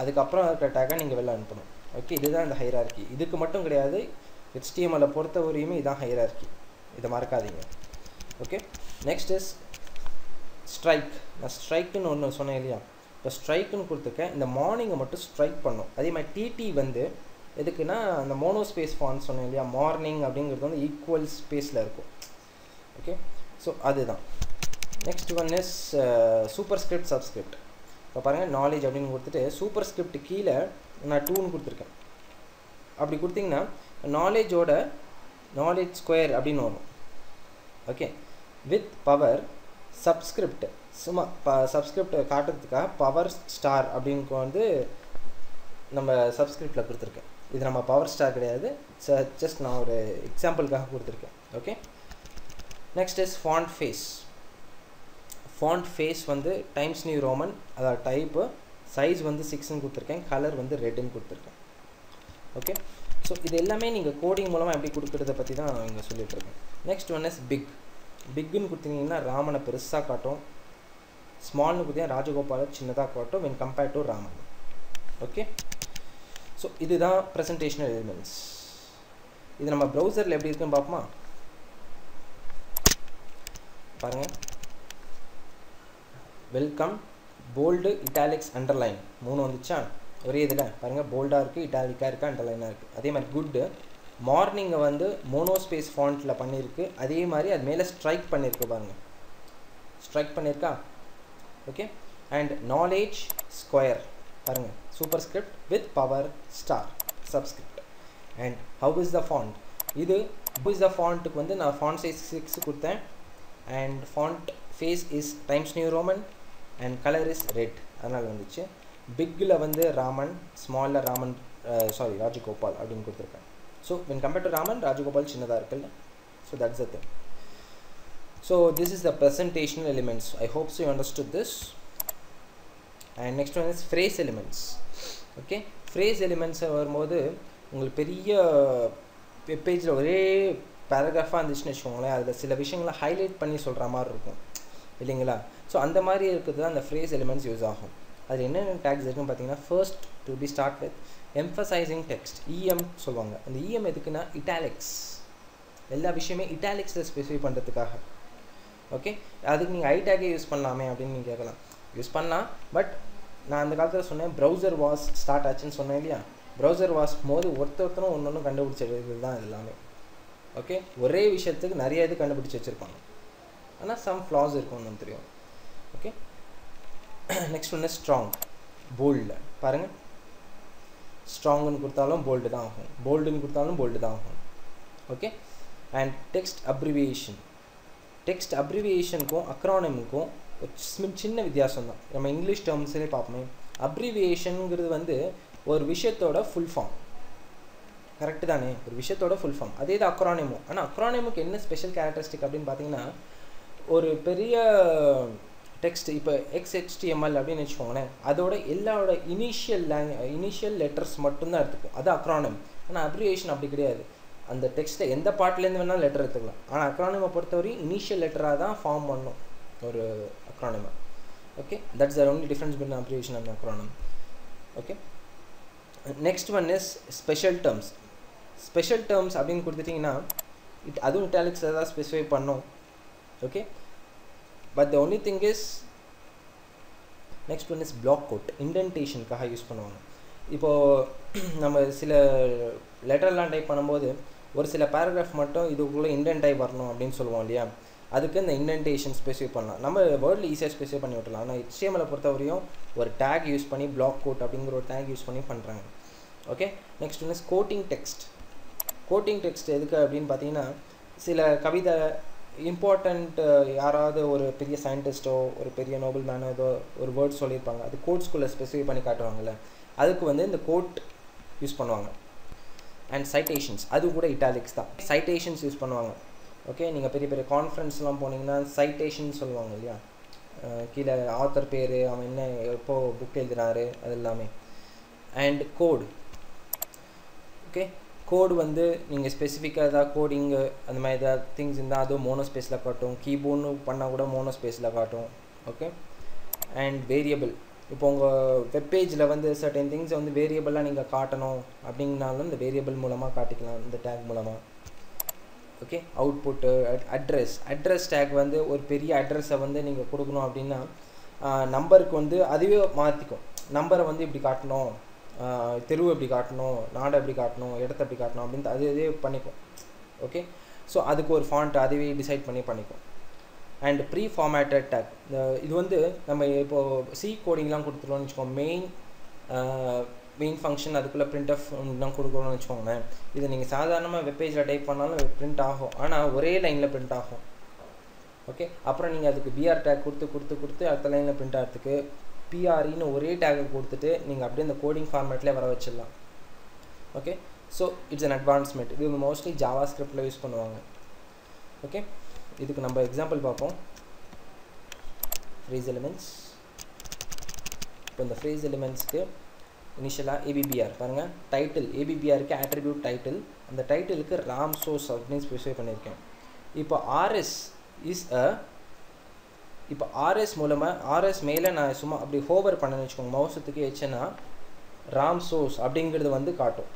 அதுக்கப்புறம் இருக்கிற டேகை நீங்கள் வெளில அனுப்பணும். ஓகே, இதுதான் இந்த ஹைரார்கி. இதுக்கு மட்டும் கிடையாது, HTML பொறுத்த வரையுமே இதுதான் ஹைரார்கி, இதை மறக்காதீங்க. Okay, next is strike. நான் ஸ்ட்ரைக்குன்னு ஒன்று சொன்னேன் இல்லையா, இப்போ ஸ்ட்ரைக்குன்னு கொடுத்துருக்கேன். இந்த மார்னிங்கை மட்டும் ஸ்ட்ரைக் பண்ணும். அதே மாதிரி டிடி வந்து எதுக்குன்னா அந்த மோனோஸ்பேஸ் ஃபாண்ட் சொன்னேன் இல்லையா, மார்னிங் அப்படிங்கிறது வந்து ஈக்குவல் ஸ்பேஸில் இருக்கும். ஓகே, ஸோ அதுதான். Next one is super script subscript. இப்போ பாருங்கள், நாலேஜ் அப்படின்னு கொடுத்துட்டு சூப்பர் ஸ்கிரிப்ட் கீழே நான் 2ன்னு கொடுத்துருக்கேன். அப்படி கொடுத்தீங்கன்னா நாலேஜ் ஸ்கொயர் அப்படின்னு வரும். ஓகே, வித் பவர் சப்ஸ்கிரிப்ட், சும்மா சப்ஸ்கிரிப்ட் காட்டுறதுக்காக பவர் ஸ்டார் அப்படின்னு வந்து நம்ம சப்ஸ்கிரிப்டில் கொடுத்துருக்கேன். இது நம்ம பவர் ஸ்டார் கிடையாது, ஜஸ்ட் நான் ஒரு எக்ஸாம்பிளுக்காக கொடுத்துருக்கேன். Okay, next is font face. Font face வந்து டைம்ஸ் நியூ ரோமன், அதாவது டைப்பு, சைஸ் வந்து 6ன்னு கொடுத்துருக்கேன், கலர் வந்து ரெட்டுன்னு கொடுத்துருக்கேன். ஓகே, ஸோ இது எல்லாமே நீங்கள் கோடிங் மூலமாக எப்படி கொடுக்குறத பற்றி தான் இங்கே சொல்லிகிட்ருக்கேன். Next one is big. பிக்குன்னு கொடுத்தீங்கன்னா ராமனை பெருசாக காட்டும், ஸ்மால்னு கொடுத்தீங்கன்னா ராஜகோபாலை சின்னதாக காட்டும் when compared to Raman. Okay, so இதுதான் ப்ரெசன்டேஷனல் எலிமெண்ட்ஸ். இது நம்ம ப்ரௌசரில் எப்படி இருக்குன்னு பார்ப்போமா? பாருங்கள், வெல்கம், போல்டு, இட்டாலிக்ஸ், அண்டர்லைன் 3 வந்துச்சா ஒரே இதில். பாருங்கள், போல்டாக இருக்குது, இட்டாலிக்காக இருக்குது, அண்டர்லைனாக இருக்குது. அதே மாதிரி குட்டு மார்னிங்கை வந்து மோனோஸ்பேஸ் ஃபாண்ட்டில் பண்ணியிருக்கு, அதே மாதிரி அது மேலே ஸ்ட்ரைக் பண்ணியிருக்கு பாருங்கள், ஸ்ட்ரைக் பண்ணியிருக்கா? ஓகே, அண்ட் நாலேஜ் ஸ்கொயர் பாருங்கள், superscript with power star subscript. And how is the font, இது ஹவு இஸ் த ஃபாண்ட்டுக்கு வந்து நான் ஃபாண்ட் சைஸ் 6 கொடுத்தேன், and font face is Times New Roman and colour is red, அதனால் வந்துச்சு. பிக்கில் வந்து ராமன், ஸ்மாலில் ராமன், சாரி ராஜகோபால் அப்படின்னு கொடுத்துருக்கேன். So when compared to Raman, Rajagopal சின்னதாக இருக்குல்ல. So that's the thing. So this is the presentational elements. I hope so you understood this. And next one is phrase elements. Okay, phrase elements வரும்போது உங்களுக்கு பெரிய வெப்பேஜில் ஒரே பேராகிராஃபாக இருந்துச்சுன்னு வச்சுக்கோங்களேன், அதில் சில விஷயங்களை ஹைலைட் பண்ணி சொல்கிற மாதிரி இருக்கும் இல்லைங்களா? ஸோ அந்த மாதிரி இருக்கிறது தான் அந்த phrase elements யூஸ் ஆகும். அதில் என்னென்ன டேக்ஸ் இருக்குன்னு பார்த்தீங்கன்னா, first to be start with emphasising text, EM சொல்லுவாங்க. அந்த இஎம் எதுக்குன்னா இட்டாலிக்ஸ், எல்லா விஷயமே இட்டாலிக்ஸில் ஸ்பெசிஃபை பண்ணுறதுக்காக. ஓகே, அதுக்கு நீங்கள் ஐ டேக்கே யூஸ் பண்ணலாமே அப்படின்னு நீங்கள் கேட்கலாம். யூஸ் பண்ணலாம், பட் நான் அந்த காலத்தில் சொன்னேன் ப்ரௌசர் வாஸ் ஸ்டார்ட் ஆச்சுன்னு சொன்னேன் இல்லையா? ப்ரௌசர் வாஸ் போது ஒருத்தரும் ஒன்று கண்டுபிடிச்சது தான் இது எல்லாமே. ஓகே, ஒரே விஷயத்துக்கு நிறைய இது கண்டுபிடிச்சி வச்சுருப்பாங்க, ஆனால் சம் ஃப்ளாஸ் இருக்கும்னு தெரியும். ஓகே, நெக்ஸ்ட் ஒன்று ஸ்ட்ராங், போல்டு. பாருங்கள், ஸ்ட்ராங்குன்னு கொடுத்தாலும் போல்டு தான் ஆகும், போல்டுன்னு கொடுத்தாலும் போல்டு தான் ஆகும். Okay, and text abbreviation. Text அப்ரிவியேஷனுக்கும் அக்ரானிமுக்கும் ஒரு சின்ன வித்தியாசம் தான். நம்ம இங்கிலீஷ் டேர்ம்ஸ்லேயே பார்ப்போமே, அப்ரிவியேஷனுங்கிறது வந்து ஒரு விஷயத்தோட ஃபுல் ஃபார்ம், கரெக்டு தானே? ஒரு விஷயத்தோட ஃபுல் ஃபார்ம். அதே தான் அக்ரானிமும். ஆனால் அக்ரானிமுக்கு என்ன ஸ்பெஷல் கேரக்டரிஸ்டிக் அப்படின்னு பார்த்தீங்கன்னா, ஒரு பெரிய டெக்ஸ்ட் இப்போ XHTML அப்படின்னு வச்சுக்கோங்களேன், அதோட எல்லாரோட இனிஷியல் லெட்டர்ஸ் மட்டும்தான் எடுத்துக்கும், அது அக்ரானிம். ஆனால் அப்ரிவியேஷன் அப்படி கிடையாது, அந்த டெக்ஸ்ட்டை எந்த பார்ட்லேருந்து வேணாலும் லெட்டர் எடுத்துக்கலாம். ஆனால் அக்ரானிமை பொறுத்தவரையும் இனிஷியல் லெட்டராக தான் ஃபார்ம் பண்ணும் ஒரு அக்ரானிமை. Okay, that's the only difference between abbreviation and acronym. Okay, next one is special terms. Special terms அப்படின்னு கொடுத்துட்டிங்கன்னா அதுவும் இட்டாலிக்ஸ் தான் ஸ்பெசிஃபை பண்ணும். Okay, but the only thing is next one is block quote, இண்டென்டேஷனுக்காக use பண்ணுவாங்க. இப்போது நம்ம சில லெட்டர்லாம் டைப் பண்ணும்போது ஒரு சில பேராகிராஃப் மட்டும் இதுக்குள்ளே இண்டென்ட் ஆகி வரணும் அப்படின்னு சொல்லுவோம் இல்லையா? அதுக்கு இந்த இண்டென்டேஷன் ஸ்பெசிஃபை பண்ணலாம். நம்ம வேர்டில் ஈஸியாக ஸ்பெசிஃபை பண்ணி விட்டுலாம். ஆனால் HTML பொறுத்தவரையும் ஒரு டேக் யூஸ் பண்ணி பிளாக் கோட் அப்படிங்கிற ஒரு டேக் யூஸ் பண்ணி பண்ணுறாங்க. Okay, next one is coating text. Coating text எதுக்கு அப்படின்னு பார்த்தீங்கன்னா, சில கவிதை இம்பார்ட்டண்ட் யாராவது ஒரு பெரிய சயின்டிஸ்ட்டோ ஒரு பெரிய நோபல் மேனோ ஏதோ ஒரு வேர்ட் சொல்லியிருப்பாங்க, அது கோட்ஸ்குள்ளே ஸ்பெசிஃபை பண்ணி காட்டுவாங்கள்ல, அதுக்கு வந்து இந்த கோட் யூஸ் பண்ணுவாங்க. அண்ட் சைட்டேஷன்ஸ், அது கூட இட்டாலிக்ஸ் தான். சைட்டேஷன்ஸ் யூஸ் பண்ணுவாங்க. ஓகே, நீங்கள் பெரிய பெரிய கான்ஃபரன்ஸ்லாம் போனீங்கன்னா சைட்டேஷன் சொல்லுவாங்க இல்லையா? கீழே ஆத்தர் பேர், அவன் என்ன எப்போது புக் எழுதுறாரு, அது எல்லாமே. And code. ஓகே, கோடு வந்து நீங்கள் ஸ்பெசிஃபிக்காக ஏதாவது கோடிங்கு அந்த மாதிரி ஏதாவது திங்ஸ் இருந்தால் அதுவும் மோனோ ஸ்பேஸில் காட்டும், கீபோர்டு பண்ணால் கூட மோனோ ஸ்பேஸில் காட்டும். Okay, and variable. இப்போ உங்கள் வெப்பேஜில் வந்து சர்டன் திங்ஸை வந்து வேரியபிளாக நீங்கள் காட்டணும் அப்படின்னாலும் இந்த வேரியபிள் மூலமாக காட்டிக்கலாம், இந்த டேக் மூலமாக. ஓகே, அவுட்புட்டு, அட்ரஸ் டேக் வந்து ஒரு பெரிய அட்ரஸை வந்து நீங்கள் கொடுக்கணும் அப்படின்னா நம்பருக்கு வந்து அதுவே மாற்றிக்கும். நம்பரை வந்து இப்படி காட்டணும், தெருவு எப்படி காட்டணும், நாடை எப்படி காட்டணும், இடத்த எப்படி காட்டணும் அப்படின்னு அது இதே பண்ணிக்கும். ஓகே, ஸோ அதுக்கு ஒரு ஃபாண்ட் அதுவே டிசைட் பண்ணிக்கும். அண்ட் ப்ரீ ஃபார்மேட்டட் டேக், இது வந்து நம்ம இப்போது சி கோடிங்லாம் கொடுத்துருவோம்னு வச்சுக்கோங்க, மெயின் ஃபங்க்ஷன் அதுக்குள்ளே printf தான் கொடுக்குறோம்னு வச்சுக்கோங்களேன். இது நீங்கள் சாதாரணமாக வெப்பேஜில் டைப் பண்ணாலும் பிரிண்ட் ஆகும், ஆனால் ஒரே லைனில் பிரிண்ட் ஆகும். ஓகே, அப்புறம் நீங்கள் அதுக்கு பிஆர் டேக் கொடுத்து அடுத்த லைனில் பிரிண்ட் ஆகிறதுக்கு பிஆர்இன்னு ஒரே டேக்கை கொடுத்துட்டு நீங்கள் அப்படியே இந்த கோடிங் ஃபார்மேட்லேயே வர வச்சிடலாம். Okay. So it's an advancement. இது மோஸ்ட்லி ஜாவா ஸ்கிரிப்டில் யூஸ் பண்ணுவாங்க. ஓகே, இதுக்கு நம்ம எக்ஸாம்பிள் பார்ப்போம். Phrase elements. இப்போ இந்த ஃப்ரேஸ் எலிமெண்ட்ஸ்க்கு இனிஷியலாக ஏபிபிஆர் பாருங்கள், டைட்டில் ஏபிபிஆருக்கு ஆட்ரிபியூட் டைட்டில், அந்த டைட்டிலுக்கு ராம் சோர்ஸ் அப்படின்னு ஸ்பெசிஃபை பண்ணியிருக்கேன். இப்போ ஆர்எஸ் இஸ் இப்போ ஆர்எஸ் மூலமாக ஆர்எஸ் மேலே நான் சும்மா அப்படி ஹோவர் பண்ணேன்னு வச்சுக்கோங்க, மவுசத்துக்கு வச்சேன்னா ராம் சோர்ஸ் அப்படிங்கிறது வந்து காட்டும்.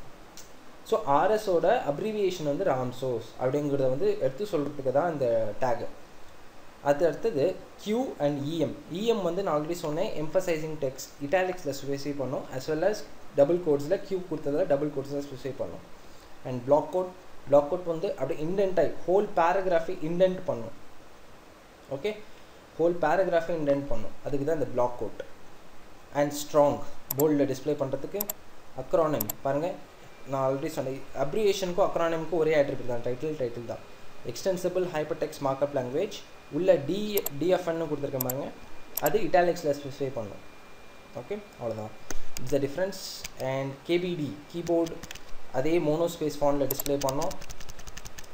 ஸோ ஆர்எஸோட அப்ரிவியேஷன் வந்து ராம் சோர்ஸ் அப்படிங்கிறத வந்து எடுத்து சொல்கிறதுக்கு தான் இந்த டேகு. அது அடுத்தது Q அண்ட் EM. EM வந்து நான் ஆல்ரெடி சொன்னேன், எம்பசைசிங் டெக்ஸ்ட் இட்டாலிக்ஸில் ஸ்பெசிஃபை பண்ணோம், as well as double quotes Q கொடுத்ததில் டபுள் கோட்ஸில் ஸ்பெசிஃபை பண்ணோம். அண்ட் பிளாக் கோட் வந்து அப்படியே இண்டென்ட் ஆகி ஹோல் பேராகிராஃபை இண்டென்ட் பண்ணும். ஓகே, ஹோல் பேராகிராஃபை இண்டென்ட் பண்ணும், அதுக்கு தான் இந்த பிளாக் கோட். அண்ட் ஸ்ட்ராங் போல்டில் டிஸ்பிளே பண்ணுறதுக்கு அக்ரானிம் பாருங்கள், நான் ஆல்ரெடி சொன்னேன் அப்ரிவியேஷனுக்கும் அக்ரானிமுக்கும் ஒரே ஆட்ரிபியூட் தான், டைட்டில் தான். Extensible hyper text markup language உள்ள டிஎஃப்என்னு கொடுத்துருக்க பாருங்க, அது இட்டாலிக்ஸில் ஸ்பெசிஃபை பண்ணும். ஓகே, அவ்வளோதான், it's the difference. And KBD keyboard அதே மோனோஸ்பேஸ் ஃபாண்டில் டிஸ்பிளே பண்ணோம்.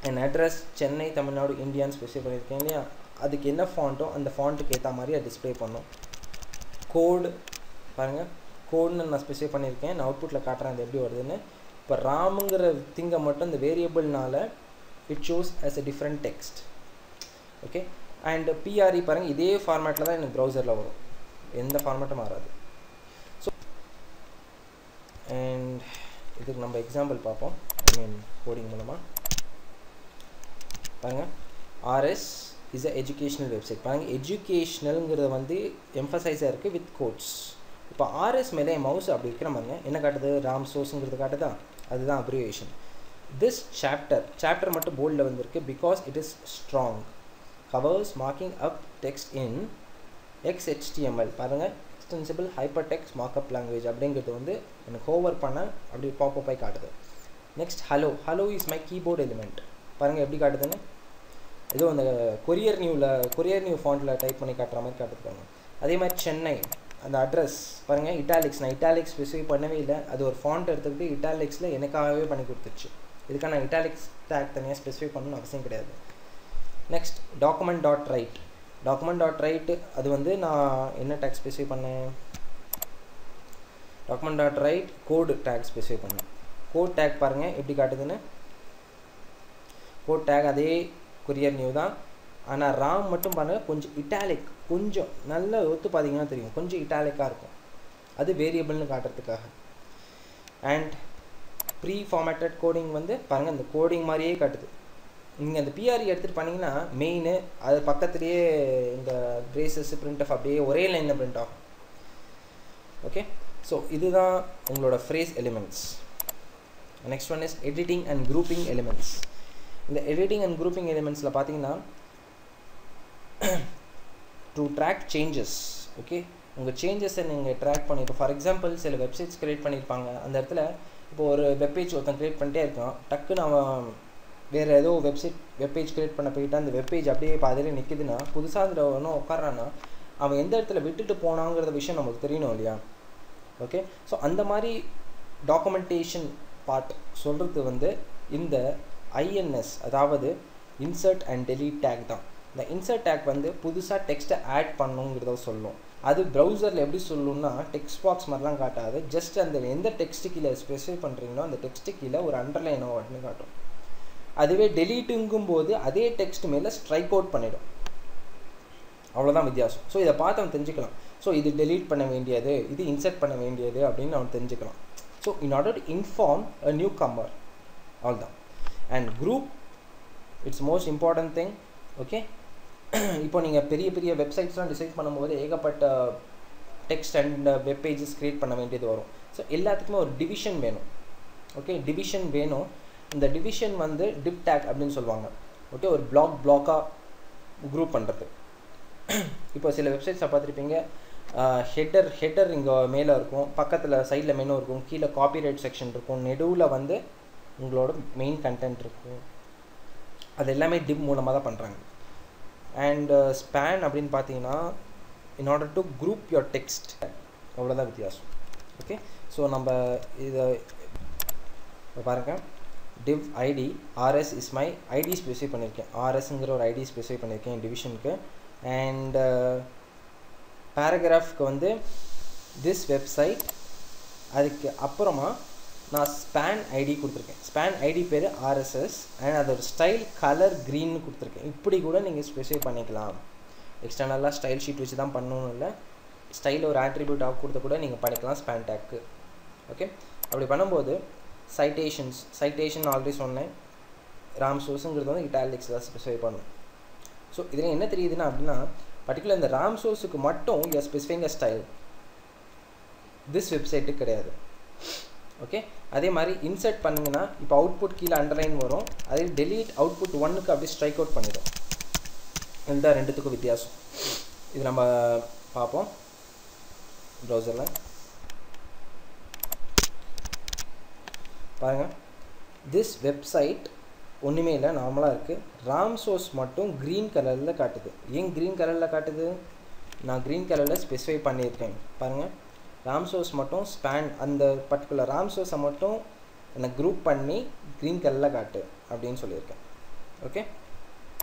அண்ட் அட்ரஸ் சென்னை தமிழ்நாடு இந்தியான்னு ஸ்பெசிஃபை பண்ணியிருக்கேன் இல்லையா, அதுக்கு என்ன ஃபாண்ட்டோ அந்த ஃபாண்ட்டுக்கு ஏற்ற மாதிரி அது டிஸ்பிளே பண்ணும். கோடு பாருங்கள், கோடுன்னு நான் ஸ்பெசிஃபை பண்ணியிருக்கேன், நான் அவுட்புட்டில் காட்டுறேன் அது எப்படி வருதுன்னு. இப்போ ராமுங்கிற திங்கை மட்டும் இந்த வேரியபிள்னால it shows as a different text. Okay, and PRE பாருங்கள், இதே ஃபார்மேட்டில் தான் எனக்கு ப்ரௌசரில் வரும், எந்த ஃபார்மேட்டும் மாறாது. ஸோ அண்ட் இதுக்கு நம்ம எக்ஸாம்பிள் பார்ப்போம், ஐ மீன் கோடிங் மூலமாக. பாருங்கள், RS is a educational website. பாருங்கள், எஜுகேஷ்னல்ங்கிறது வந்து எம்ஃபசைஸாக இருக்குது வித் கோட்ஸ். இப்போ ஆர்எஸ் மேலே என் மவுஸ் அப்படி இருக்கிற பாருங்க, என்ன காட்டுது, ராம் சோர்ஸுங்கிறது காட்டுதா, அதுதான் அப்ரிவியேஷன். திஸ் சாப்டர் மட்டும் போல்டில் வந்திருக்கு because it is strong. Covers marking up text in XHTML பாருங்கள், extensible hyper text markup language அப்படிங்கிறது வந்து எனக்கு ஹோவர் பண்ண அப்படி பாப்பப் ஆகி காட்டுது. Next hello is my keyboard element. பாருங்கள் எப்படி காட்டுதுன்னு, ஏதோ அந்த கொரியர் நியூ ஃபாண்ட்டில் டைப் பண்ணி காட்டுற மாதிரி காட்டுதுப்பாங்க. அதே மாதிரி சென்னை, அந்த அட்ரஸ் பாருங்கள், இட்டாலிக்ஸ், நான் இட்டாலிக்ஸ் ஸ்பெசிஃபை பண்ணவே இல்லை, அது ஒரு ஃபாண்ட் எடுத்துக்கிட்டு இட்டாலிக்ஸில் எனக்காகவே பண்ணி கொடுத்துருச்சு. இதுக்காக நான் இட்டாலிக்ஸ் டேக் தனியாக ஸ்பெசிஃபை பண்ணணும்னு அவசியம் கிடையாது. நெக்ஸ்ட் டாக்குமெண்ட்.ரைட் அது வந்து நான் என்ன டேக் ஸ்பெசிஃபை பண்ணேன், டாக்குமெண்ட்.ரைட் கோடு டேக் ஸ்பெசிஃபை பண்ணேன். கோட் டேக் பாருங்கள் எப்படி காட்டுதுன்னு, கோட் டேக் அதே கொரியர் நியூ தான், ஆனால் ராம் மட்டும் பாருங்கள் கொஞ்சம் இட்டாலிக், கொஞ்சம் நல்லா ஒத்து பார்த்தீங்கன்னா தெரியும், கொஞ்சம் இட்டாலிக்காக இருக்கும், அது வேரியபிள்னு காட்டுறதுக்காக. அண்ட் ப்ரீ ஃபார்மேட்டட் கோடிங் வந்து பாருங்கள் இந்த கோடிங் மாதிரியே காட்டுது. நீங்கள் அந்த பிஆர்இ எடுத்துகிட்டு பண்ணிங்கன்னா மெயின் அது பக்கத்துலேயே இந்த பிரேசஸ் பிரிண்ட் ஆஃப் அப்படியே ஒரே லைனில் பிரிண்ட் ஆகும். ஓகே, ஸோ இதுதான் உங்களோட phrase elements. Next one is editing and grouping elements. இந்த எடிட்டிங் அண்ட் குரூப்பிங் எலிமெண்ட்ஸில் பார்த்தீங்கன்னா டு ட்ராக் சேஞ்சஸ். ஓகே, உங்கள் சேஞ்சஸை நீங்கள் ட்ராக் பண்ணி, இப்போ ஃபார் எக்ஸாம்பிள் சில வெப்சைட்ஸ் க்ரியேட் பண்ணியிருப்பாங்க, அந்த இடத்துல இப்போ ஒரு வெப்பேஜ் ஒருத்தன் க்ரியேட் பண்ணிட்டே இருக்கான், டக்குன்னு அவன் வேறு ஏதோ வெப்பேஜ் க்ரியேட் பண்ண போயிட்டு அந்த வெப்பேஜ் அப்படியே பாதிலே நிற்கிதுன்னா, புதுசாக அதில் ஒன்றும் உட்காரான்னா அவன் எந்த இடத்துல விட்டுட்டு போனாங்கிற விஷயம் நமக்கு தெரியணும் இல்லையா. ஓகே, ஸோ அந்த மாதிரி டாக்குமெண்டேஷன் பார்ட் சொல்கிறது வந்து இந்த INS, அதாவது இன்சர்ட் அண்ட் டெலீட் டேக் தான். இந்த இன்சர்ட் டேக் வந்து புதுசாக டெக்ஸ்ட்டை ஆட் பண்ணுங்கிறத சொல்லும். அது ப்ரௌசரில் எப்படி சொல்லணும்னா டெக்ஸ்ட் பாக்ஸ் மாதிரிலாம் காட்டாது, ஜஸ்ட் அந்த எந்த டெக்ஸ்ட்டு கீழே ஸ்பெசிஃபை பண்ணுறீங்களோ அந்த டெக்ஸ்ட்டு கீழே ஒரு அண்டர்லைனோ அப்படின்னு காட்டும். அதுவே டெலீட்டுங்கும் போது அதே டெக்ஸ்ட் மேலே ஸ்ட்ரைக் அவுட் பண்ணிடும், அவ்வளோதான் வித்தியாசம். ஸோ இதை பார்த்து அவன் தெரிஞ்சுக்கலாம், ஸோ இது டெலீட் பண்ண வேண்டியது, இது இன்சர்ட் பண்ண வேண்டியது அப்படின்னு அவன் தெரிஞ்சுக்கலாம். So in order to inform a newcomer, அவ்வளோதான். And group, it's most important thing. Okay, இப்போ நீங்கள் பெரிய பெரிய வெப்சைட்ஸ்லாம் டிசைன் பண்ணும்போது ஏகப்பட்ட text and web pages create பண்ண வேண்டியது வரும். ஸோ எல்லாத்துக்குமே ஒரு டிவிஷன் வேணும். ஓகே, டிவிஷன் வேணும். இந்த டிவிஷன் வந்து டிவ் டேக் அப்படின்னு சொல்லுவாங்க. ஓகே, ஒரு பிளாக்காக குரூப் பண்ணுறது. இப்போ சில வெப்சைட்ஸை பார்த்துருப்பீங்க, ஹெட்டர் இங்கே மேலே இருக்கும், பக்கத்தில் சைடில் மெனு இருக்கும், கீழே காப்பிரைட் செக்ஷன் இருக்கும், நடுவில் வந்து உங்களோட மெயின் கண்டென்ட் இருக்கும். அது எல்லாமே டிவ் மூலமாக தான் பண்ணுறாங்க. அண்ட் ஸ்பேன் அப்படின்னு பார்த்தீங்கன்னா இன் order to group your text, அவ்வளோதான் வித்தியாசம். ஓகே, ஸோ நம்ம இதை இப்போ பாருங்கள், div id rs is my id specify பண்ணியிருக்கேன், rsங்கிற ஒரு ஐடி ஸ்பெசிஃபை பண்ணியிருக்கேன் டிவிஷனுக்கு. அண்ட் பேராகிராஃப்க்கு வந்து this website, அதுக்கு அப்புறமா நான் ஸ்பேன் ஐடி கொடுத்துருக்கேன். ஸ்பேன் ஐடி பேர் ஆர்எஸ்எஸ் அண்ட் அதோட ஸ்டைல் கலர் க்ரீன்னு கொடுத்துருக்கேன். இப்படி கூட நீங்கள் ஸ்பெசிஃபை பண்ணிக்கலாம். எக்ஸ்டர்னலாக ஸ்டைல் ஷீட் வச்சு தான் பண்ணணும் இல்லை, ஸ்டைலில் ஒரு ஆட்ரிபியூட் ஆஃப் கொடுத்த கூட நீங்கள் பண்ணிக்கலாம் ஸ்பேன் டேக்கு. ஓகே, அப்படி பண்ணும்போது சைட்டேஷன் ஆல்ரெடி சொன்னேன், ராம் சோர்ஸுங்கிறது வந்து இட்டாலிக்ஸ் தான் ஸ்பெசிஃபை பண்ணணும். ஸோ இதில் என்ன தெரியுதுன்னா அப்படின்னா பர்டிகுலர் இந்த ராம் சோர்ஸுக்கு மட்டும் you're specifying a style, this வெப்சைட்டுக்கு கிடையாது. ஓகே, அதே மாதிரி இன்சர்ட் பண்ணிங்கன்னா இப்போ அவுட்புட் கீழே அண்டர்லைன் வரும், அதே டெலீட் அவுட்புட் 1க்கு அப்படியே ஸ்ட்ரைக் அவுட் பண்ணிடும். இதுதான் ரெண்டுத்துக்கும் வித்தியாசம். இது நம்ம பார்ப்போம் ப்ரௌசரில். பாருங்கள், திஸ் வெப்சைட் ஒன்றுமே இல்லை, நார்மலாக இருக்குது. ராம் சோர்ஸ் மட்டும் க்ரீன் கலரில் காட்டுது. ஏன் க்ரீன் கலரில் காட்டுது? நான் க்ரீன் கலரில் ஸ்பெசிஃபை பண்ணியிருக்கேன். பாருங்கள், ராம் சோர்ஸ் மட்டும் ஸ்பேன், அந்த பர்டிகுலர் ராம் சோர்ஸை மட்டும் எனக்கு குரூப் பண்ணி க்ரீன் கலரில் காட்டு அப்படின்னு சொல்லியிருக்கேன். ஓகே,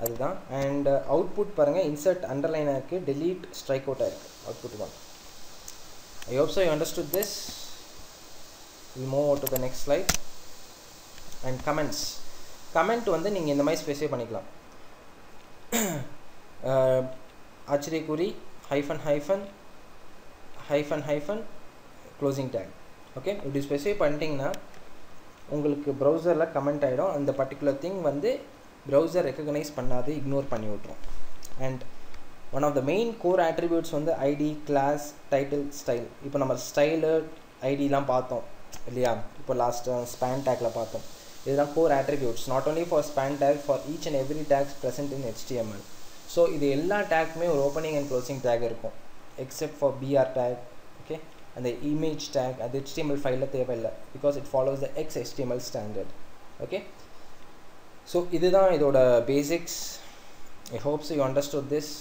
அதுதான். அண்ட் அவுட்புட் பாருங்கள், இன்சர்ட் அண்டர்லைனாக இருக்குது, டெலீட் ஸ்ட்ரைக் அவுட்டாக இருக்குது output 1. I hope so you understood this. Will move out to the next slide. And comment வந்து நீங்கள் இந்த மாதிரி ஸ்பெசிஃபை பண்ணிக்கலாம். ஆச்சரியக்குறி ஹைஃபன் க்ளோசிங் டேக். ஓகே, இப்படி ஸ்பெசிஃபை பண்ணிட்டீங்கன்னா உங்களுக்கு ப்ரௌசரில் கமெண்ட் ஆகிடும். அந்த பர்டிகுலர் திங் வந்து ப்ரௌசர் ரெக்கக்னைஸ் பண்ணாது, இக்னோர் பண்ணி விட்ரும். And one of the main core attributes வந்து ஐடி, கிளாஸ், டைட்டில், ஸ்டைல். இப்போ நம்ம ஸ்டைலு ஐடிலாம் பார்த்தோம் இல்லையா, இப்போ லாஸ்ட்டு ஸ்பேன் டேக்கில் பார்த்தோம். இதுதான் core attributes, not only for span tag, for each and every tags present in HTML. So இது எல்லா டேக்குமே ஒரு ஓப்பனிங் அண்ட் க்ளோசிங் டேக் இருக்கும், except for BR tag. Okay, அந்த இமேஜ் டேக் அது HTML ஃபைலில் தேவையில்லை, because it follows the XHTML standard. Okay, so இதுதான் இதோட basics. I hope so you understood this.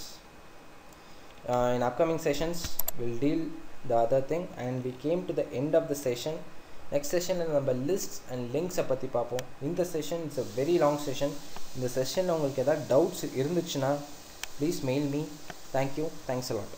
In upcoming sessions we'll deal the other thing, and we came to the end of the session. Next session நம்ம lists and links பற்றி பார்ப்போம். இந்த session is a very long session. இந்த session உங்களுக்கு ஏதாவது doubts இருந்துச்சுன்னா please mail me. Thank you. Thanks a lot.